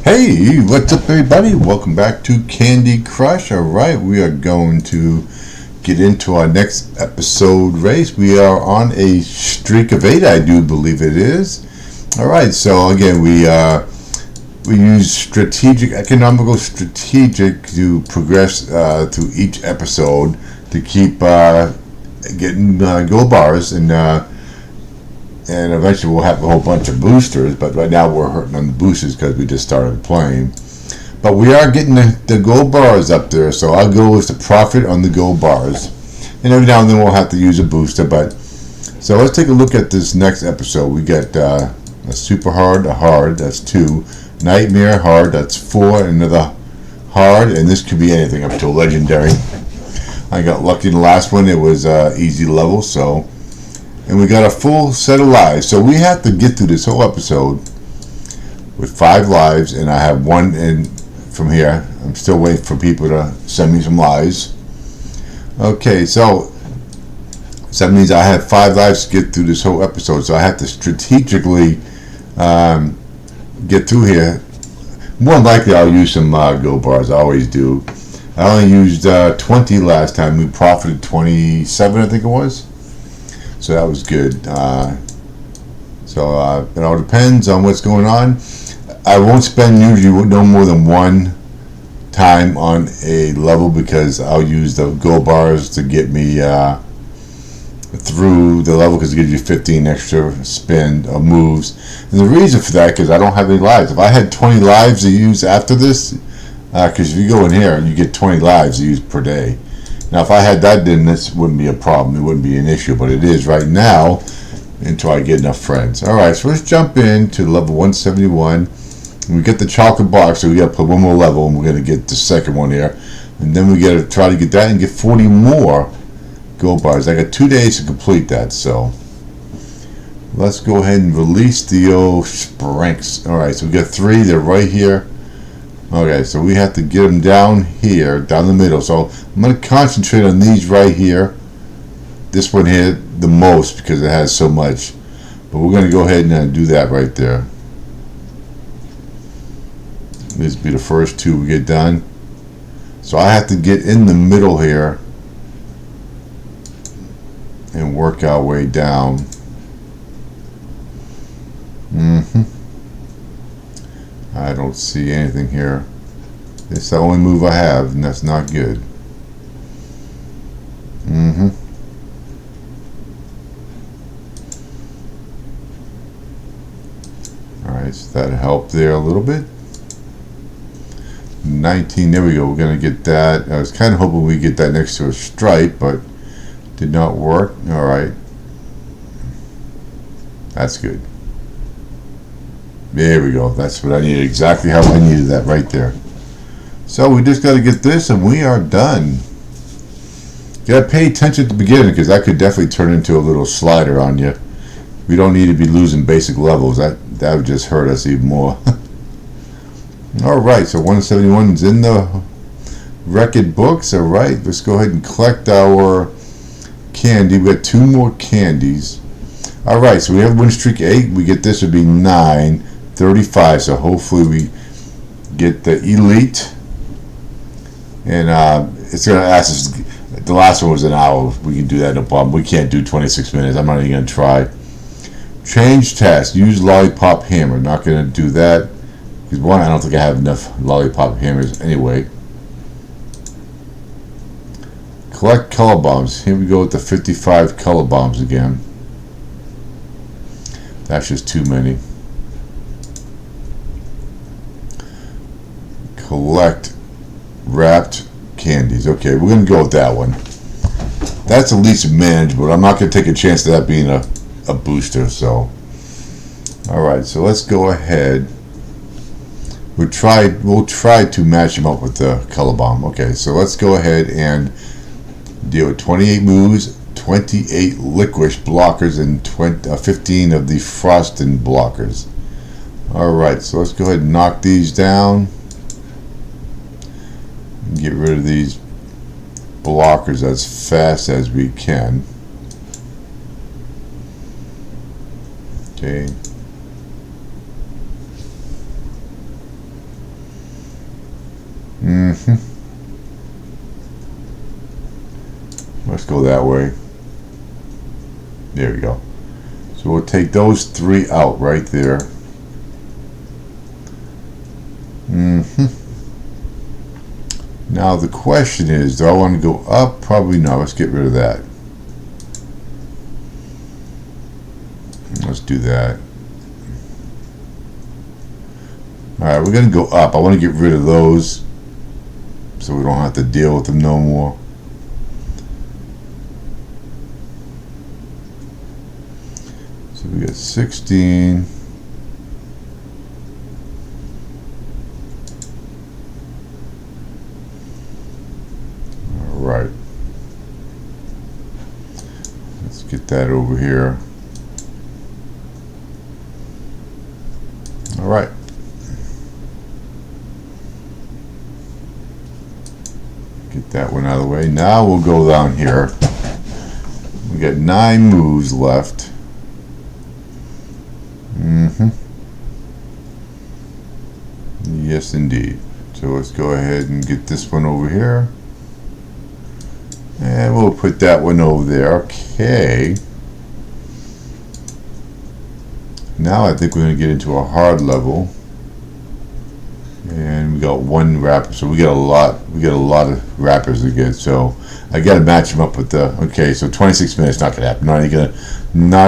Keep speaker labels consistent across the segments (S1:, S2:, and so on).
S1: Hey, what's up everybody? Welcome back to Candy Crush. Alright, we are going to get into our next episode race. We are on a streak of 8, I do believe it is. Alright, so again, we use economical strategic to progress through each episode to keep getting gold bars and eventually we'll have a whole bunch of boosters, but right now we're hurting on the boosters because we just started playing. But we are getting the gold bars up there, so our goal is to profit on the gold bars. And every now and then we'll have to use a booster, but... So let's take a look at this next episode. We got a super hard, a hard, that's 2. Nightmare, hard, that's 4. Another hard, and this could be anything up to a legendary. I got lucky in the last one, it was easy level, so... And we got a full set of lives, so we have to get through this whole episode with 5 lives, and I have 1 in from here. I'm still waiting for people to send me some lives. Okay, so that means I have 5 lives to get through this whole episode, so I have to strategically get through here. More than likely I'll use some gold bars, I always do. I only used 20 last time. We profited 27, I think it was. So that was good. It all depends on what's going on. I won't spend usually no more than 1 time on a level because I'll use the gold bars to get me through the level because it gives you 15 extra spin or moves. And the reason for that is because I don't have any lives. If I had 20 lives to use after this, because if you go in here and you get 20 lives to use per day. Now, if I had that, then this wouldn't be a problem. It wouldn't be an issue, but it is right now until I get enough friends. All right, so let's jump into level 171. We get the chocolate box, so we got to put 1 more level, and we're going to get the second one here. And then we got to try to get that and get 40 more gold bars. I got 2 days to complete that, so let's go ahead and release the old spranks. All right, so we got 3. They're right here. Okay, so we have to get them down here, down the middle. So I'm going to concentrate on these right here. This one here the most because it has so much. But we're going to go ahead and do that right there. This will be the first 2 we get done. So I have to get in the middle here and work our way down. I don't see anything here. It's the only move I have, and that's not good. Alright, so that helped there a little bit. 19, there we go. We're going to get that. I was kind of hoping we'd get that next to a stripe, but did not work. Alright. That's good. There we go. That's what I needed. Exactly how I needed that right there. So we just got to get this and we are done. Got to pay attention at the beginning because that could definitely turn into a little slider on you. We don't need to be losing basic levels. That would just hurt us even more. Alright, so 171 is in the record books. Alright, let's go ahead and collect our candy. We got 2 more candies. Alright, so we have win streak 8. We get this would be 9. 35, so hopefully we get the elite, and it's going to ask us. The last one was an hour. We can do that, no problem. We can't do 26 minutes. I'm not even going to try. Change task. Use lollipop hammer. Not going to do that because 1, I don't think I have enough lollipop hammers anyway. Collect color bombs. Here we go with the 55 color bombs again. That's just too many. Collect wrapped candies. Okay, we're going to go with that one. That's at least manageable. I'm not going to take a chance of that being a booster. So, alright, so let's go ahead. We'll try to match them up with the color bomb. Okay, so let's go ahead and deal with 28 moves, 28 licorice blockers, and 15 of the frosting blockers. Alright, so let's go ahead and knock these down. Get rid of these blockers as fast as we can. Okay. Let's go that way. There we go. So we'll take those three out right there. Now the question is, do I want to go up? Probably not. Let's get rid of that. Let's do that. Alright, we're going to go up. I want to get rid of those so we don't have to deal with them no more. So we got 16. Alright. Let's get that over here. Alright. Get that one out of the way. Now we'll go down here. We got 9 moves left. Yes, indeed. So let's go ahead and get this one over here. And we'll put that one over there. Okay. Now I think we're going to get into a hard level. And we got 1 wrapper, so we got a lot of wrappers to get. So I got to match them up with the. Okay, so 26 minutes not gonna happen. Not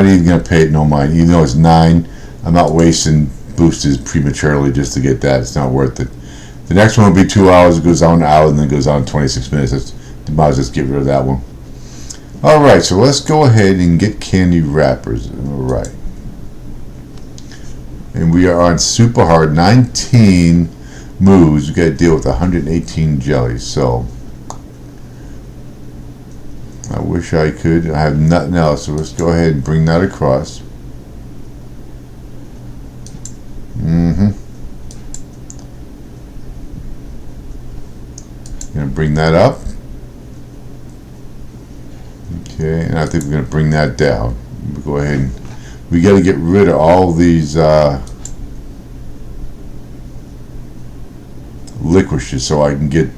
S1: even gonna pay it no mind. Even though it's 9, I'm not wasting boosters prematurely just to get that. It's not worth it. The next one will be 2 hours. It goes on an hour and then goes on 26 minutes. Might as well just get rid of that one. All right, so let's go ahead and get candy wrappers. All right, and we are on super hard. 19 moves. We got to deal with 118 jellies. So I wish I could. I have nothing else. So let's go ahead and bring that across. Gonna bring that up. Okay, and I think we're gonna bring that down. We'll go ahead and we got to get rid of all these liquishes so I can get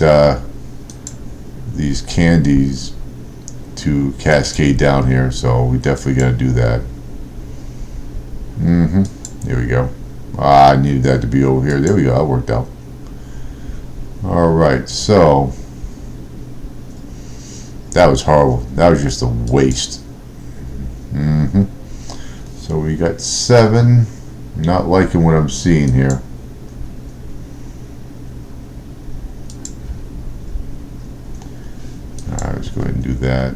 S1: these candies to cascade down here. So we definitely got to do that. There we go. I needed that to be over here. There we go. That worked out. All right. So that was horrible. That was just a waste. So we got 7. Not liking what I'm seeing here. Alright, let's go ahead and do that.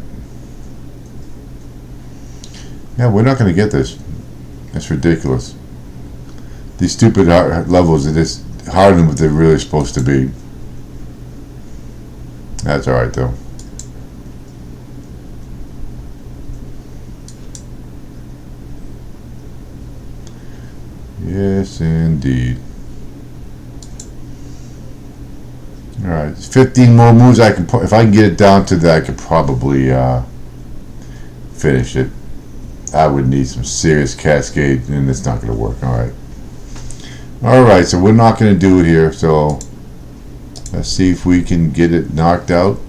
S1: Yeah, we're not going to get this. That's ridiculous. These stupid levels are just harder than what they're really supposed to be. That's alright though. Yes, indeed. All right, 15 more moves. I can put, if I can get it down to that, I could probably finish it. I would need some serious cascade, and it's not going to work. All right. So we're not going to do it here. So let's see if we can get it knocked out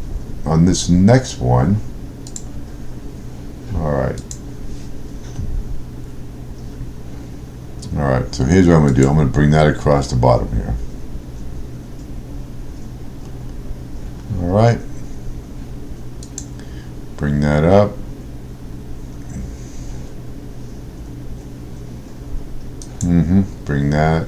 S1: on this next one. All right. Alright, so here's what I'm going to do. I'm going to bring that across the bottom here. Alright. Bring that up. Bring that.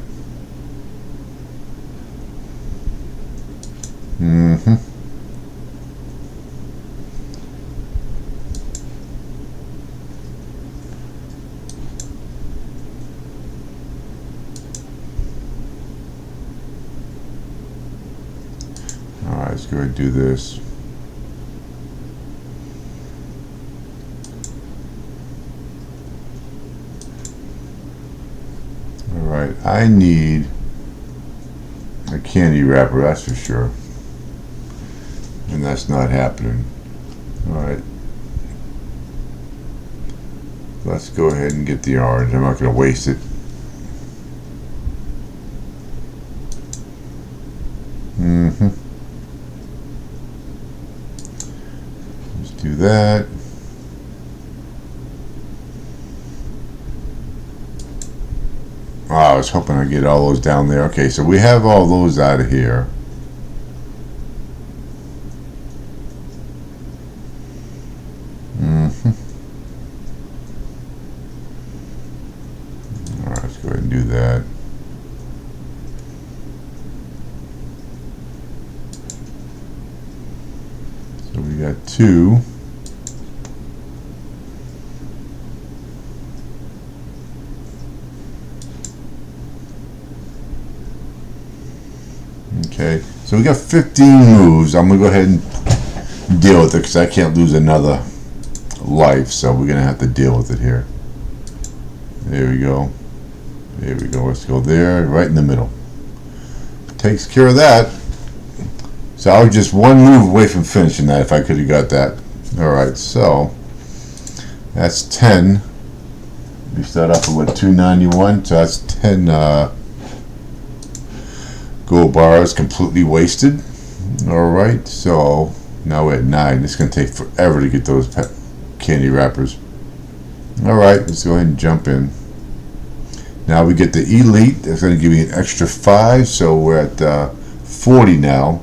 S1: Let's go ahead and do this. Alright, I need a candy wrapper, that's for sure. And that's not happening. Alright. Let's go ahead and get the orange. I'm not going to waste it. Let's do that. Oh, I was hoping I'd get all those down there. Okay, so we have all those out of here. Alright, let's go ahead and do that. So we got 2. Okay, so we got 15 moves. I'm going to go ahead and deal with it because I can't lose another life, so we're going to have to deal with it here. There we go. There we go. Let's go there, right in the middle. Takes care of that. So I was just one move away from finishing that if I could have got that. Alright, so that's 10. We start off with 291, so that's 10 gold bars completely wasted. Alright, so now we're at 9. It's going to take forever to get those candy wrappers. Alright, let's go ahead and jump in. Now we get the elite. That's going to give me an extra 5, so we're at 40 now.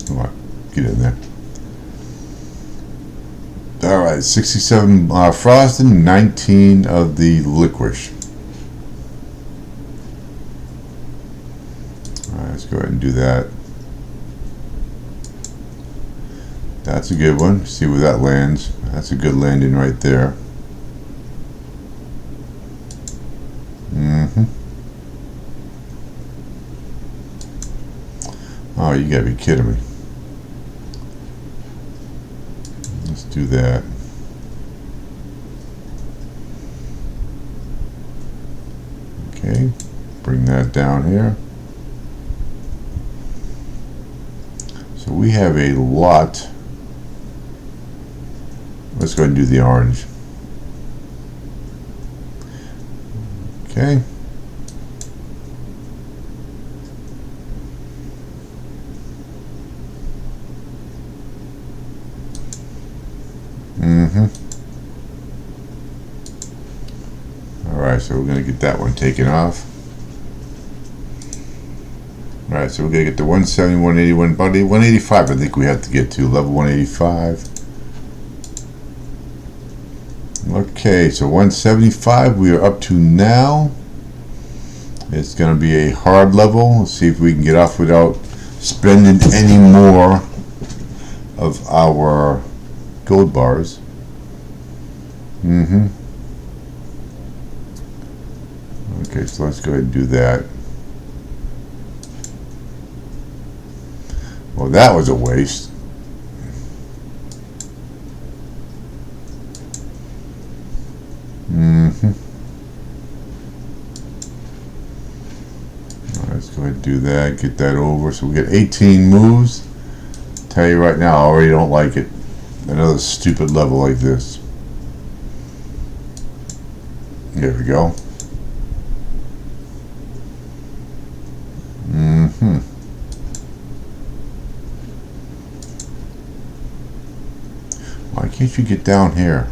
S1: Come on, get in there. Alright, 67 frosted, 19 of the licorice. Alright, let's go ahead and do that. That's a good one. See where that lands. That's a good landing right there. Oh, you gotta be kidding me. Let's do that. Okay, bring that down here. So we have a lot. Let's go ahead and do the orange. Okay. Alright, so we're going to get that one taken off. Alright, so we're going to get the 170, 181, buddy. 185 I think we have to get to, level 185. Okay, so 175 we are up to now. It's going to be a hard level. Let's see if we can get off without spending any more of our gold bars. Okay, so let's go ahead and do that. Well, that was a waste. Let's go ahead and do that, get that over. So we get 18 moves. Tell you right now, I already don't like it. Another stupid level like this. There we go. Why can't you get down here?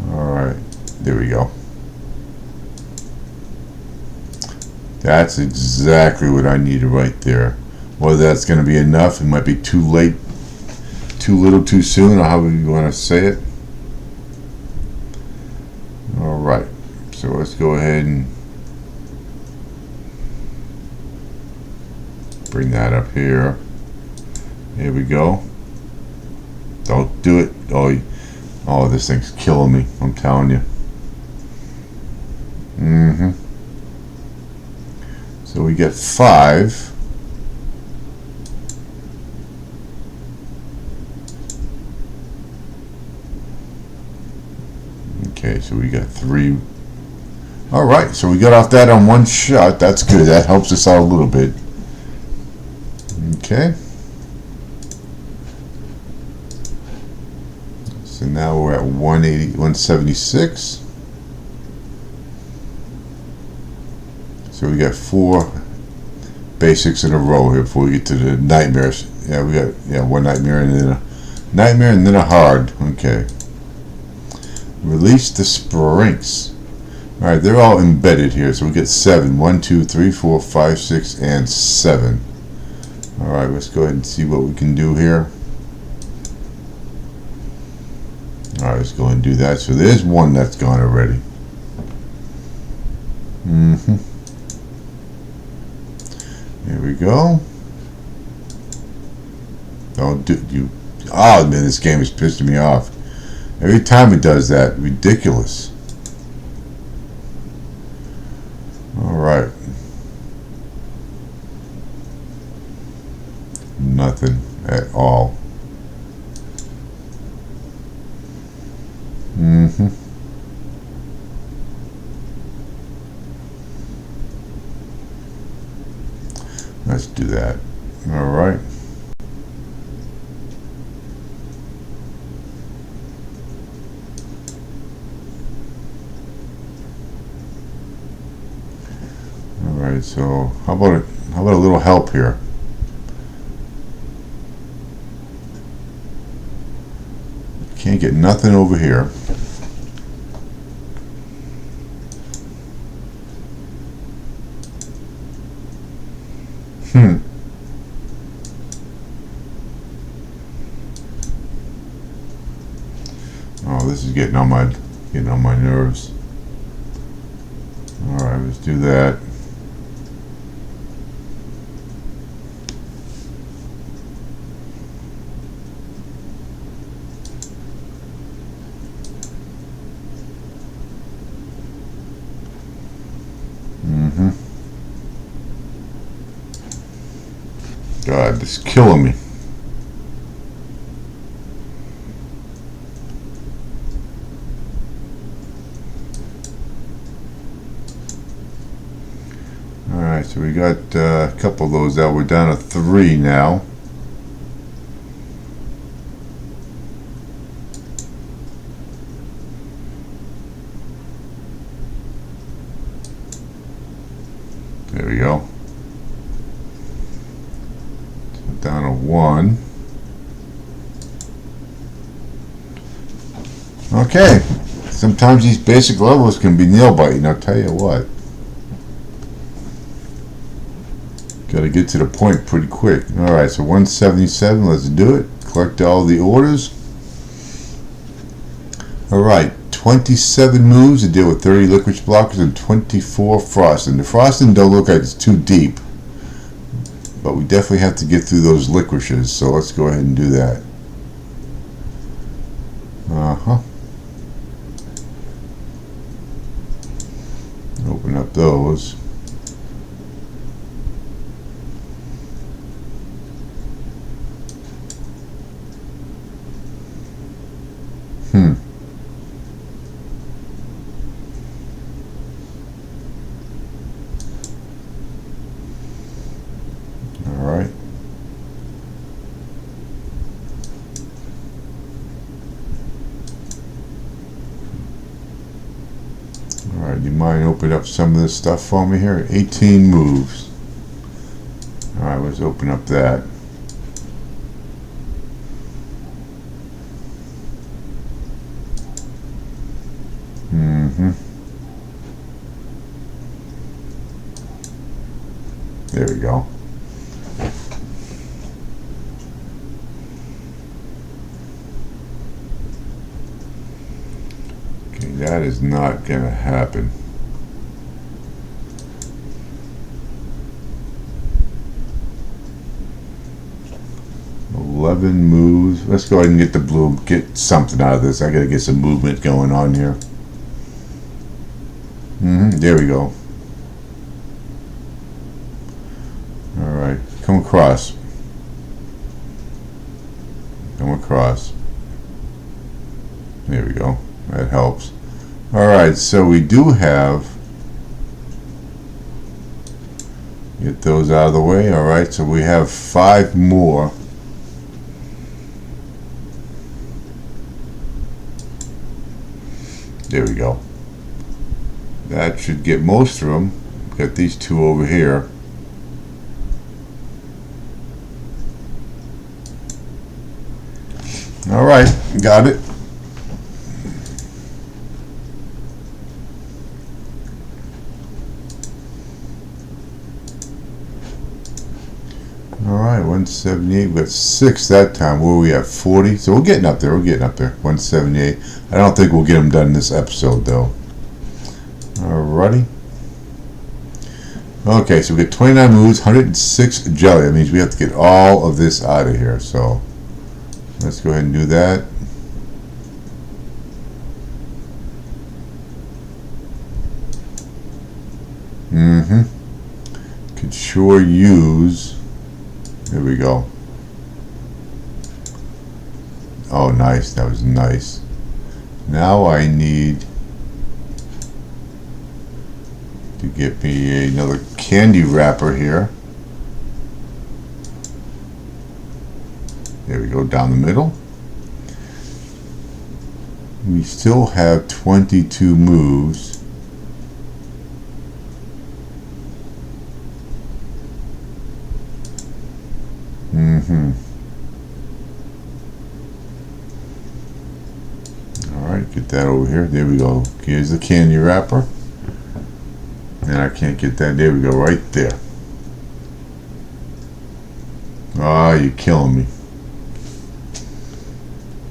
S1: Alright, there we go. That's exactly what I needed right there. Whether that's going to be enough, it might be too late, too little, too soon, or however you want to say it. Alright, so let's go ahead and bring that up here. Here we go. Don't do it. Oh, this thing's killing me. I'm telling you. So we get 5. Okay, so we got 3. Alright, so we got off that on one shot. That's good. That helps us out a little bit. Okay. So now we're at 180, 176. So we got 4 basics in a row here before we get to the nightmares. Yeah, we got one nightmare and then a nightmare and then a hard. Okay. Release the springs. All right, they're all embedded here. So we get 7. 1, 2, 3, 4, 5, 6, and 7. All right, let's go ahead and see what we can do here. All right, let's go ahead and do that. So there's one that's gone already. Here we go. Don't do you. Oh man, this game is pissing me off. Every time it does that, ridiculous. All right. Nothing at all. Let's do that. All right. All right. So how about a little help here? Can't get nothing over here. Oh, this is getting on my nerves. All right, let's do that. God, this is killing me. Alright, so we got a couple of those out. We're down to 3 now. There we go. Down to 1. Okay. Sometimes these basic levels can be nail biting, I'll tell you what. Gotta get to the point pretty quick. Alright, so 177, let's do it. Collect all the orders. Alright, 27 moves to deal with 30 licorice blockers and 24 frosting. The frosting don't look like it's too deep, but we definitely have to get through those licorices, so let's go ahead and do that. Open up those. Alright. Alright, you mind open up some of this stuff for me here? 18 moves. Alright, let's open up that. There we go. Okay, that is not gonna happen. Moves. Let's go ahead and get the blue, get something out of this. I gotta get some movement going on here. There we go. Alright, come across. Come across. There we go. That helps. Alright, so we do have, get those out of the way. Alright, so we have 5 more. There we go. That should get most of them. Got these two over here. All right, got it. All right, 178. We got 6 that time. Where are we at? 40. So we're getting up there. We're getting up there. 178. I don't think we'll get them done in this episode, though. Alrighty. Okay, so we get 29 moves, 106 jelly. That means we have to get all of this out of here. So let's go ahead and do that. Could sure use. There we go. Oh, nice. That was nice. Now I need to get me another candy wrapper here. There we go, down the middle. We still have 22 moves. Alright, get that over here. There we go. Here's the candy wrapper. And I can't get that. There we go, right there. Ah, you're killing me.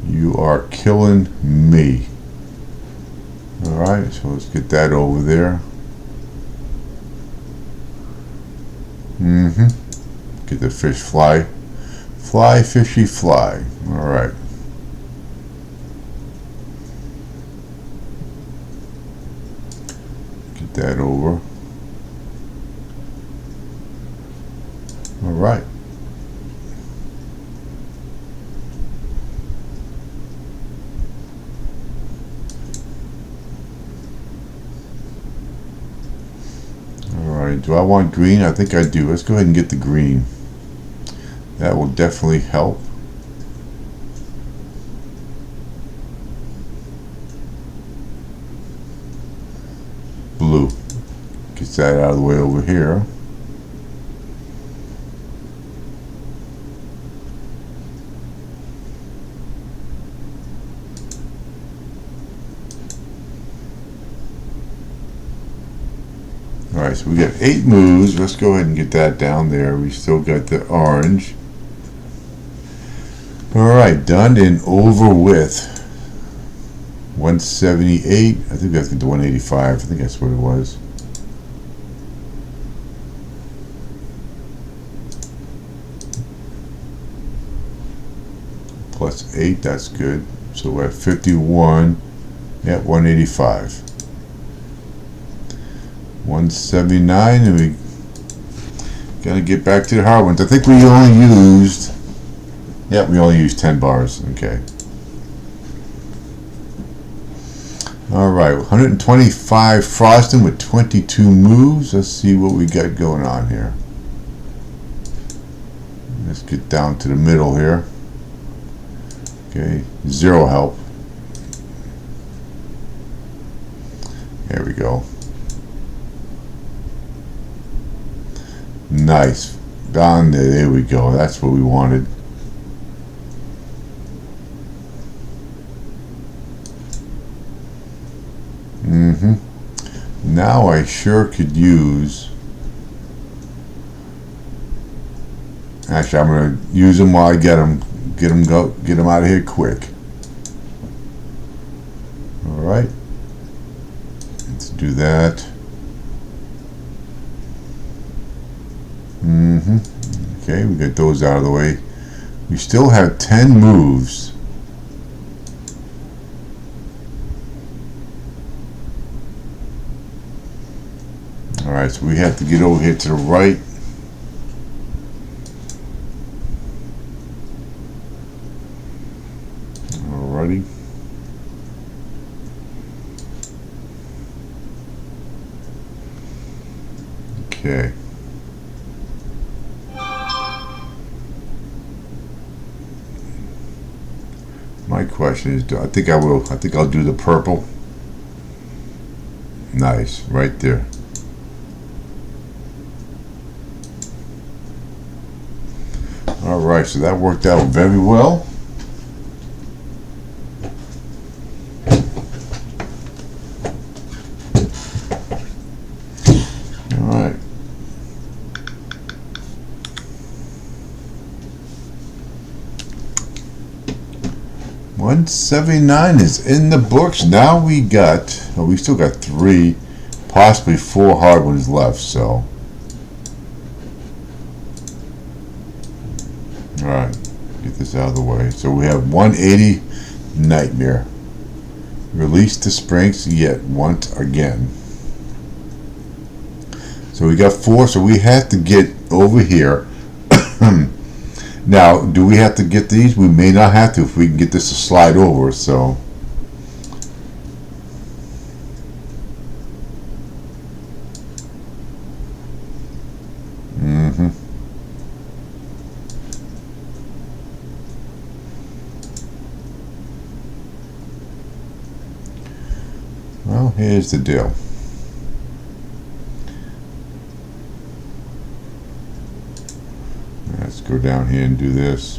S1: You are killing me. Alright, so let's get that over there. Get the fish fly. Fly, fishy, fly. Alright. Get that over. Alright. Alright, do I want green? I think I do. Let's go ahead and get the green. That will definitely help. Blue. Gets that out of the way over here. Alright, so we got 8 moves. Let's go ahead and get that down there. We still got the orange. Alright, done and over with. 178. I think that's to 185. I think that's what it was. Plus 8, that's good. So we're at 51 at 185. 179, and we gotta get back to the hard ones. I think we only used, yeah, we only used 10 bars. Okay. Alright, 125 frosting with 22 moves. Let's see what we got going on here. Let's get down to the middle here. Okay, 0 help. There we go. Nice. Down there. There we go. That's what we wanted. Now I sure could use. Actually, I'm going to use them while I get them. Get them out of here quick. All right. Let's do that. Okay, we got those out of the way. We still have 10 moves. Alright, so we have to get over here to the right. Alrighty. Okay. My question is, I think I'll do the purple. Nice, right there. Alright, so that worked out very well. Alright. $179 is in the books. Now we got, well, we still got 3, possibly 4 hard ones left, so. Alright, get this out of the way. So we have 180 Nightmare. Release the springs yet once again. So we got 4, so we have to get over here. Now, do we have to get these? We may not have to if we can get this to slide over, so. Well, here's the deal. Let's go down here and do this.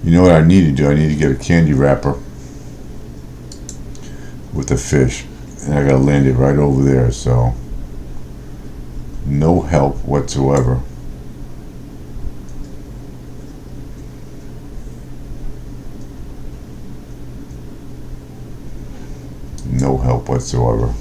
S1: You know what I need to do? I need to get a candy wrapper with a fish, and I gotta land it right over there, so no help whatsoever. No help whatsoever.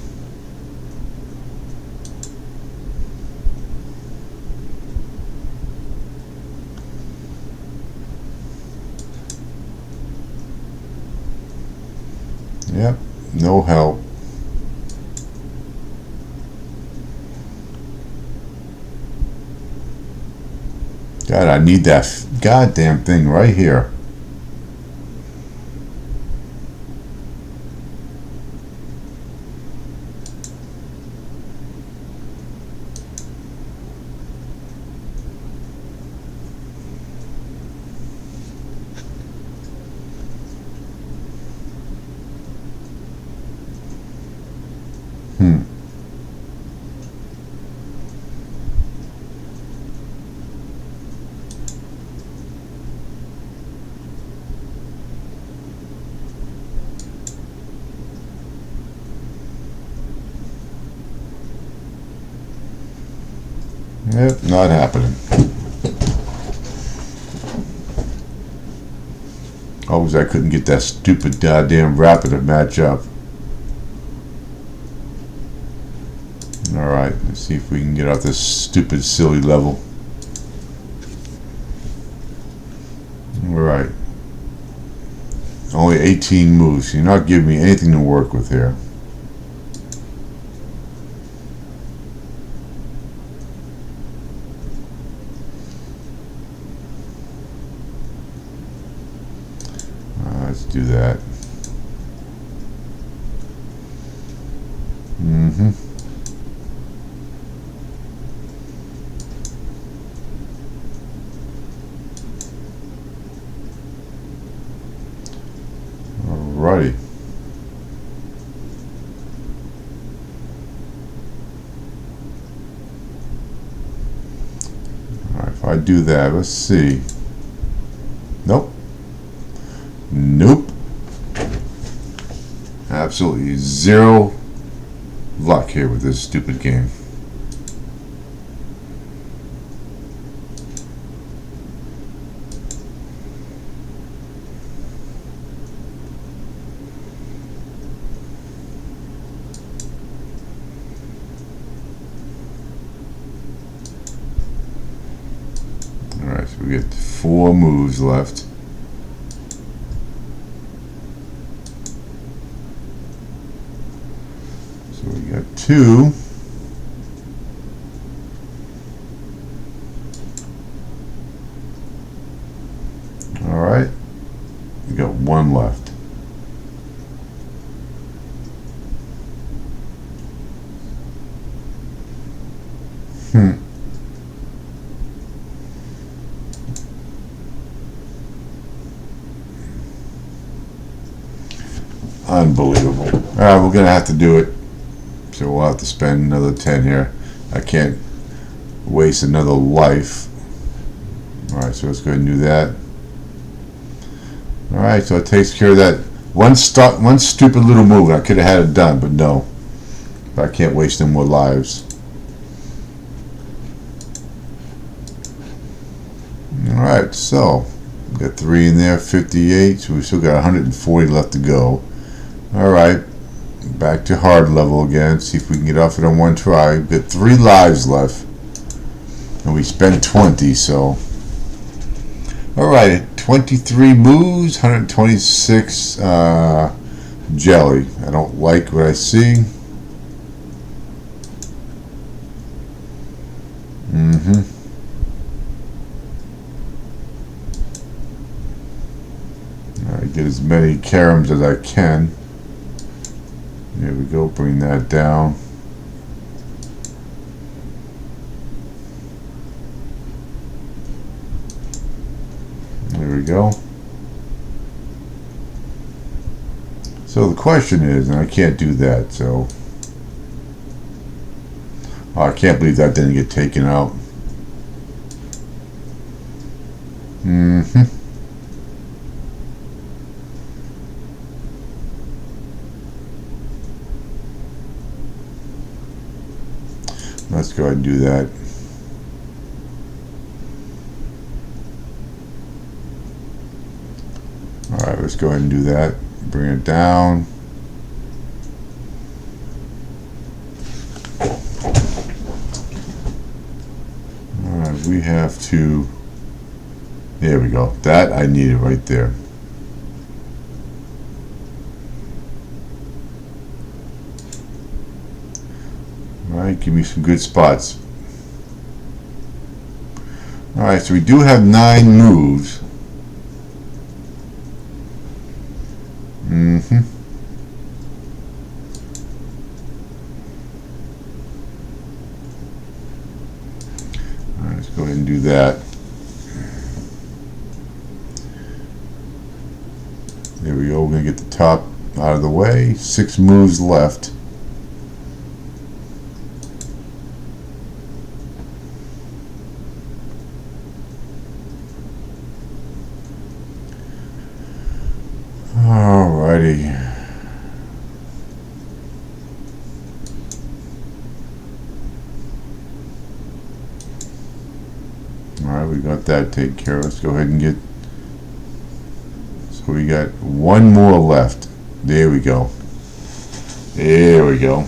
S1: Yep, no help. God, I need that goddamn thing right here. Yep, not happening. Always I couldn't get that stupid goddamn wrapper to match up. Alright, let's see if we can get off this stupid silly level. Alright. Only 18 moves. You're not giving me anything to work with here. Let's do that. Alrighty. Alright, if I do that, let's see. Nope. Nope. Absolutely zero luck here with this stupid game. Alright, so we get 4 moves left. So we got 2. Alright, we got 1 left. Unbelievable. Alright, we're gonna have to do it. So we'll have to spend another 10 here. I can't waste another life. Alright, so let's go ahead and do that. Alright, so it takes care of that one stupid little move. I could have had it done, but no. I can't waste any more lives. Alright, so we got 3 in there, 58, so we still got 140 left to go. Alright, back to hard level again, see if we can get off it on one try. We've got 3 lives left, and we spent 20, so. Alright, 23 moves, 126 jelly. I don't like what I see. Alright, get as many caroms as I can. There we go, bring that down. There we go. So the question is, and I can't do that, so. Oh, I can't believe that didn't get taken out. Let's go ahead and do that. Alright, let's go ahead and do that. Bring it down. Alright, we have to. There we go. That I needed right there. Alright, give me some good spots. Alright, so we do have 9 moves. Alright, let's go ahead and do that. There we go. We're going to get the top out of the way. 6 moves left. Alrighty. Alright, we got that taken care of. Let's go ahead and get. So we got 1 more left. There we go. There we go.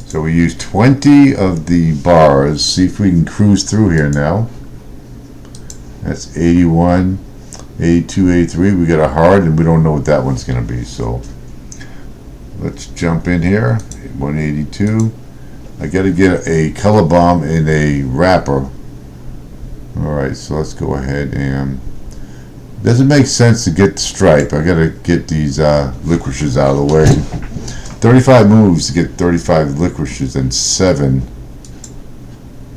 S1: So we use 20 of the bars. See if we can cruise through here now. That's 81. 82, 83, we got a hard and we don't know what that one's going to be, so let's jump in here. 182. I got to get a color bomb and a wrapper. Alright, so let's go ahead and doesn't make sense to get the stripe. I got to get these licorices out of the way. 35 moves to get 35 licorices and 7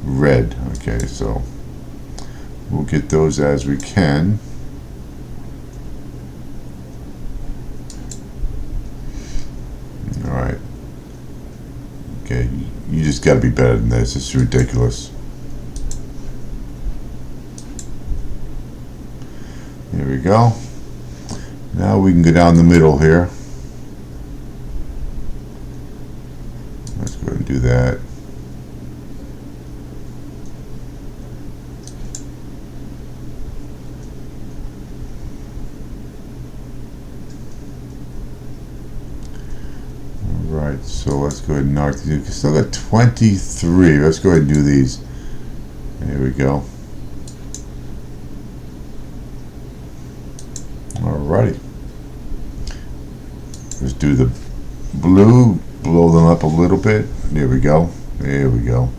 S1: red. Okay, so we'll get those as we can. Alright. Okay, you just gotta be better than this. It's ridiculous. There we go. Now we can go down the middle here. Let's go ahead and do that. Alright, so let's go ahead and knock these. We still got 23. Let's go ahead and do these. There we go. Alrighty. Let's do the blue, blow them up a little bit. There we go. There we go.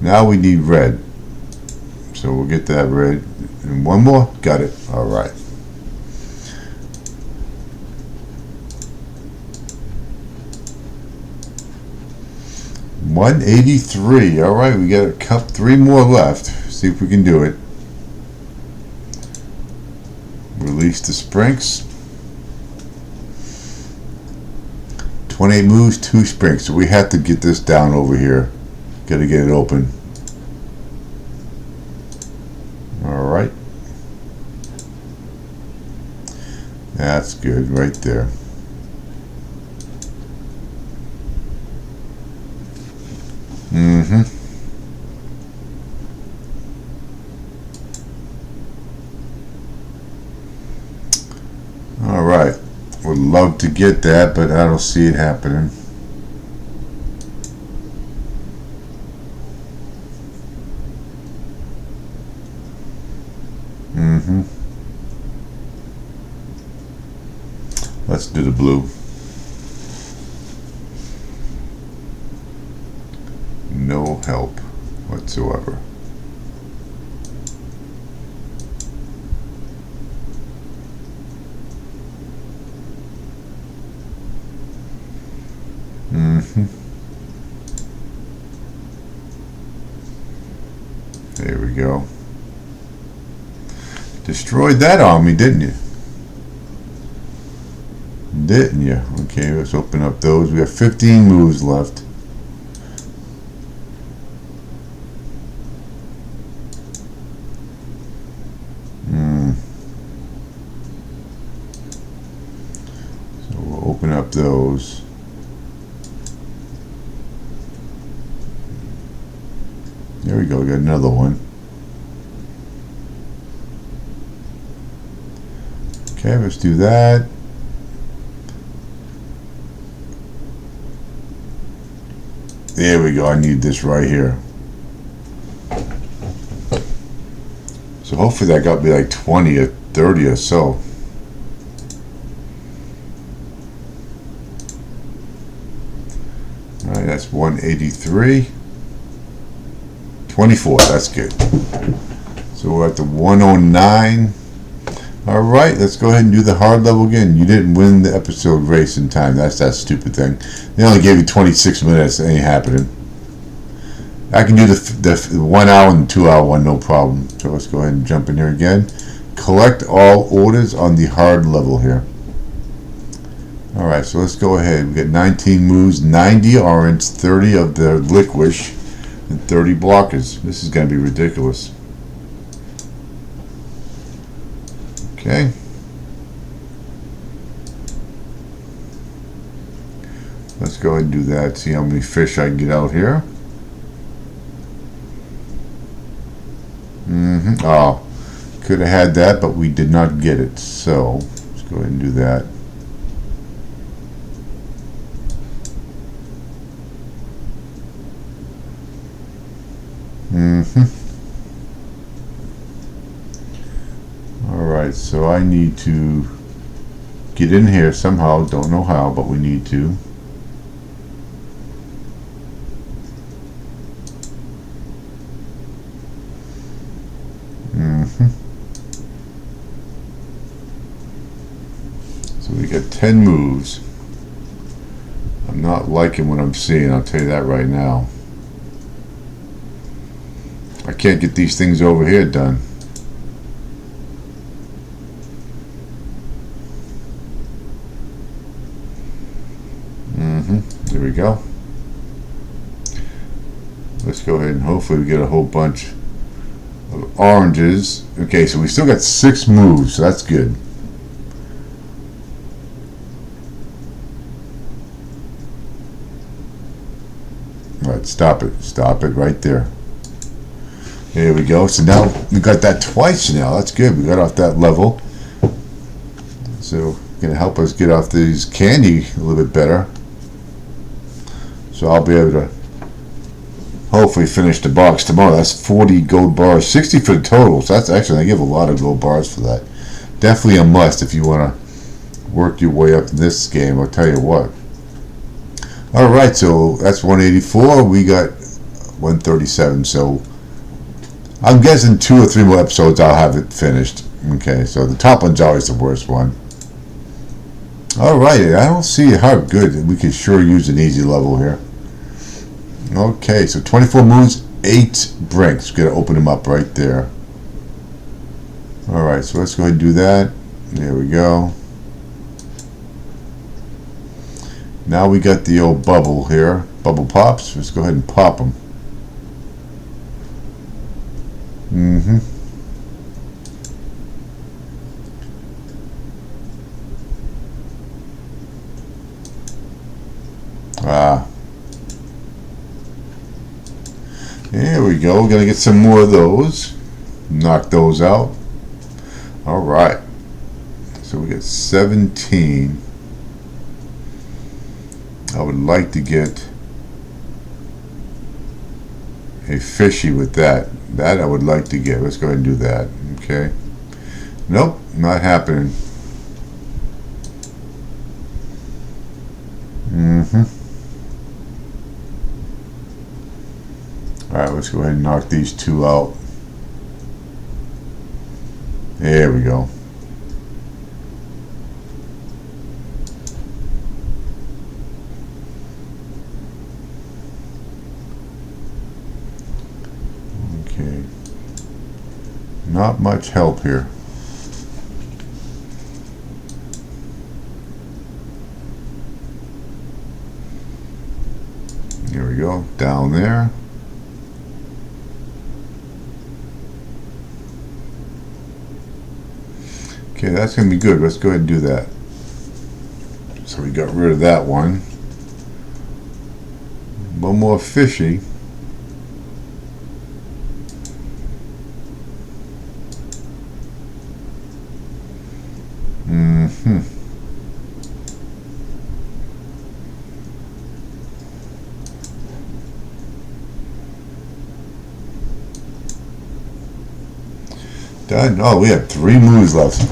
S1: Now we need red. So we'll get that red. And 1 more. Got it. Alright. $183. Alright, we got a cup, 3 more left. See if we can do it. We're Release the sprinks. 28 moves, 2 sprinks. So we have to get this down over here. Got to get it open. Alright. That's good right there. Alright. Would love to get that, but I don't see it happening. Let's do the blue. No help whatsoever. There we go. Destroyed that army, didn't you? Didn't you? Okay, let's open up those. We have 15 moves left. So we'll open up those. There we go, we got another one. Okay, let's do that. There we go, I need this right here. So hopefully that got me like 20 or 30 or so. Alright, that's 183. 24, that's good. So we're at the 109. Alright, let's go ahead and do the hard level again. You didn't win the episode race in time. That's that stupid thing. They only gave you 26 minutes. It ain't happening. I can do the 1 hour and 2 hour one, no problem. So let's go ahead and jump in here again. Collect all orders on the hard level here. Alright, so let's go ahead. We got 19 moves, 90 orange, 30 of the liquish, and 30 blockers. This is going to be ridiculous. Okay. Let's go ahead and do that. See how many fish I can get out here. Oh, could have had that, but we did not get it. So let's go ahead and do that. Alright, so I need to get in here somehow. Don't know how, but we need to. So we got 10 moves. I'm not liking what I'm seeing, I'll tell you that right now. I can't get these things over here done. There we go. Let's go ahead and hopefully we get a whole bunch of oranges. Okay, so we still got 6 moves, so that's good. Alright, stop it right there. There we go. So now we got that twice now. That's good. We got off that level. So gonna help us get off these candy a little bit better. So I'll be able to hopefully finish the box tomorrow. That's 40 gold bars, 60 for the total. So that's actually, I give a lot of gold bars for that. Definitely a must if you want to work your way up in this game. I'll tell you what. All right, so that's 184. We got 137. So I'm guessing 2 or 3 more episodes I'll have it finished. Okay, so the top one's always the worst one. Alright, I don't see how good. We could sure use an easy level here. Okay, so 24 moves, 8 brinks. We're going to open them up right there. Alright, so let's go ahead and do that. There we go. Now we got the old bubble here. Bubble pops. Let's go ahead and pop them. There we go. We're going to get some more of those. Knock those out. Alright. So we got 17. I would like to get a fishy with that. That I would like to get. Let's go ahead and do that. Okay. Nope, not happening. Alright, let's go ahead and knock these two out. There we go. Okay. Not much help here. Here we go. Down there. Okay, that's going to be good. Let's go ahead and do that. So we got rid of that one. One more fishy. Done. Oh, we have 3 moves left.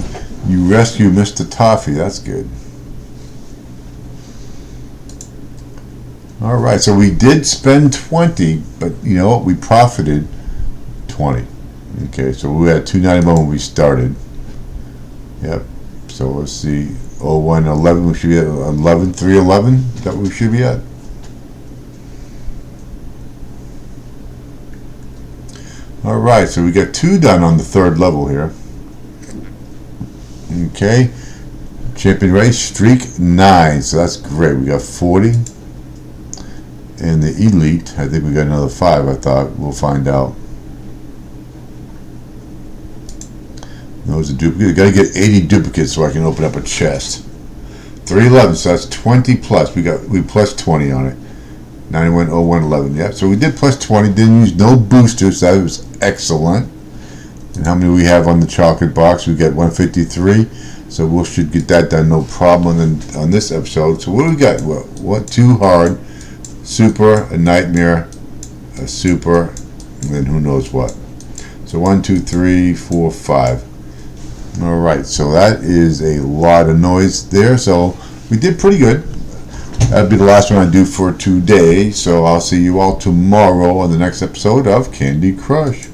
S1: You rescue Mr. Toffee. That's good. Alright, so we did spend 20, but you know what? We profited 20. Okay, so we had 291 when we started. Yep. So let's see. 01, 11. We should be at 11, 311. Is that what we should be at? Alright, so we got 2 done on the 3rd level here. Okay. Champion race, streak 9. So that's great. We got 40. And the elite, I think we got another 5, I thought. We'll find out. Those are duplicates. Got to get 80 duplicates so I can open up a chest. 311, so that's 20 plus. We plus 20 on it. 91, 01, 11. Yep. So we did plus 20. Didn't use no boosters. So that was excellent. And how many do we have on the chocolate box? We got 153. So we should get that done, no problem on this episode. So what do we got? What 2 hard, super, a nightmare, a super, and then who knows what. So 1, 2, 3, 4, 5. All right. So that is a lot of noise there. So we did pretty good. That'll be the last one I do for today. So I'll see you all tomorrow on the next episode of Candy Crush.